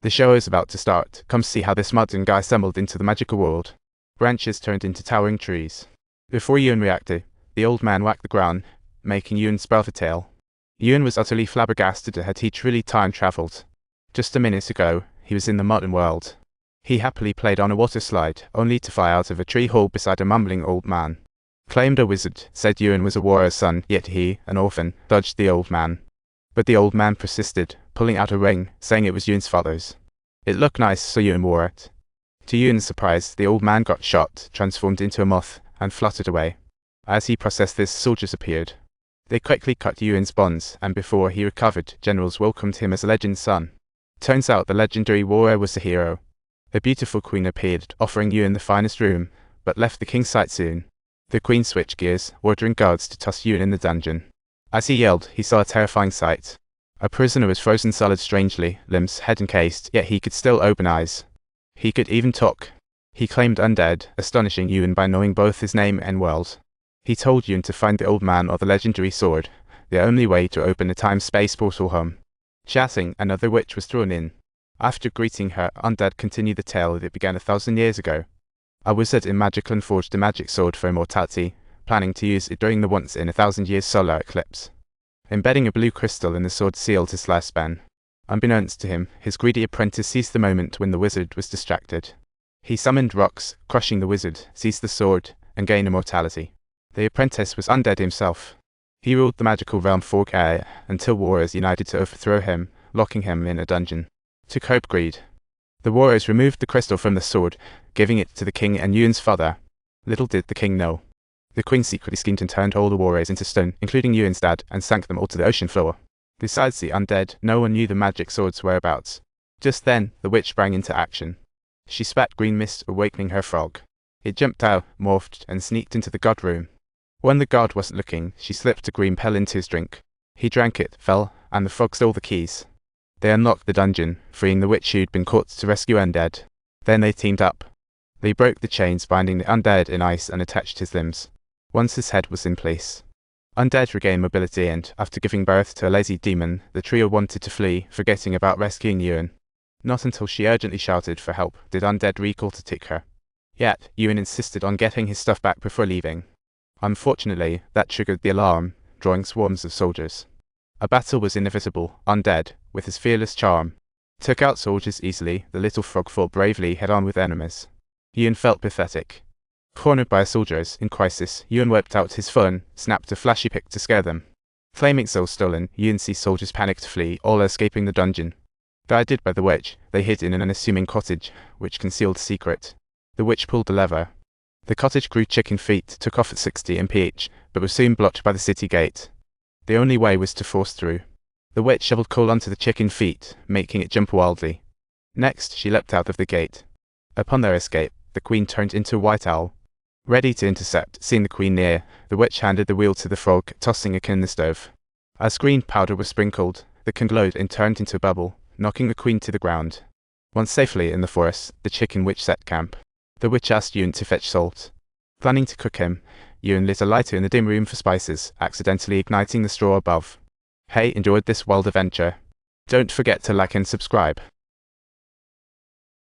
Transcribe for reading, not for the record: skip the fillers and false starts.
The show is about to start. Come see how this modern guy stumbled into the magical world. Branches turned into towering trees. Before Ewan reacted, the old man whacked the ground, making Ewan sprout a tail. Ewan was utterly flabbergasted at how he truly time-travelled. Just a minute ago, he was in the modern world. He happily played on a water slide, only to fly out of a tree hole beside a mumbling old man. Claimed a wizard, said Ewan was a warrior's son, yet he, an orphan, dodged the old man. But the old man persisted, pulling out a ring, saying it was Ewan's father's. It looked nice, so Ewan wore it. To Ewan's surprise, the old man got shot, transformed into a moth, and fluttered away. As he processed this, soldiers appeared. They quickly cut Ewan's bonds, and before he recovered, generals welcomed him as a legend's son. Turns out the legendary warrior was the hero. A beautiful queen appeared, offering Ewan the finest room, but left the king's sight soon. The queen switched gears, ordering guards to toss Ewan in the dungeon. As he yelled, he saw a terrifying sight. A prisoner was frozen solid strangely, limbs, head encased, yet he could still open eyes. He could even talk. He claimed undead, astonishing Ewan by knowing both his name and world. He told Ewan to find the old man or the legendary sword, the only way to open the time-space portal home. Chatting, another witch was thrown in. After greeting her, undead continued the tale that began 1,000 years ago. A wizard in Magicland forged a magic sword for immortality, planning to use it during the once-in-1,000-year solar eclipse. Embedding a blue crystal in the sword sealed his lifespan. Unbeknownst to him, his greedy apprentice seized the moment when the wizard was distracted. He summoned rocks, crushing the wizard, seized the sword, and gained immortality. The apprentice was undead himself. He ruled the magical realm for Gaia until warriors united to overthrow him, locking him in a dungeon. To curb greed, the warriors removed the crystal from the sword, giving it to the king and Ewan's father. Little did the king know. The queen secretly schemed and turned all the warriors into stone, including Ewan's dad, and sank them all to the ocean floor. Besides the undead, no one knew the magic sword's whereabouts. Just then, the witch sprang into action. She spat green mist, awakening her frog. It jumped out, morphed, and sneaked into the god room. When the god wasn't looking, she slipped a green pill into his drink. He drank it, fell, and the frog stole the keys. They unlocked the dungeon, freeing the witch who'd been caught to rescue undead. Then they teamed up. They broke the chains binding the undead in ice and attached his limbs. Once his head was in place, undead regained mobility and, after giving birth to a lazy demon, the trio wanted to flee, forgetting about rescuing Ewan. Not until she urgently shouted for help did undead recall to take her. Yet, Ewan insisted on getting his stuff back before leaving. Unfortunately, that triggered the alarm, drawing swarms of soldiers. A battle was inevitable. Undead, with his fearless charm, took out soldiers easily. The little frog fought bravely head-on with enemies. Ewan felt pathetic. Cornered by soldiers in crisis, Ewan whipped out his phone, snapped a flashy pic to scare them. Claiming souls stolen, Ewan sees soldiers panic to flee, all escaping the dungeon. Guided by the witch, they hid in an unassuming cottage, which concealed a secret. The witch pulled the lever. The cottage grew chicken feet, took off at 60 mph, but was soon blocked by the city gate. The only way was to force through. The witch shoveled coal onto the chicken feet, making it jump wildly. Next, she leapt out of the gate. Upon their escape, the queen turned into a white owl. Ready to intercept, seeing the queen near, the witch handed the wheel to the frog, tossing it in the stove. As green powder was sprinkled, the can glowed and turned into a bubble, knocking the queen to the ground. Once safely in the forest, the chicken witch set camp. The witch asked Ewan to fetch salt. Planning to cook him, Ewan lit a lighter in the dim room for spices, accidentally igniting the straw above. Hey, enjoyed this wild adventure? Don't forget to like and subscribe.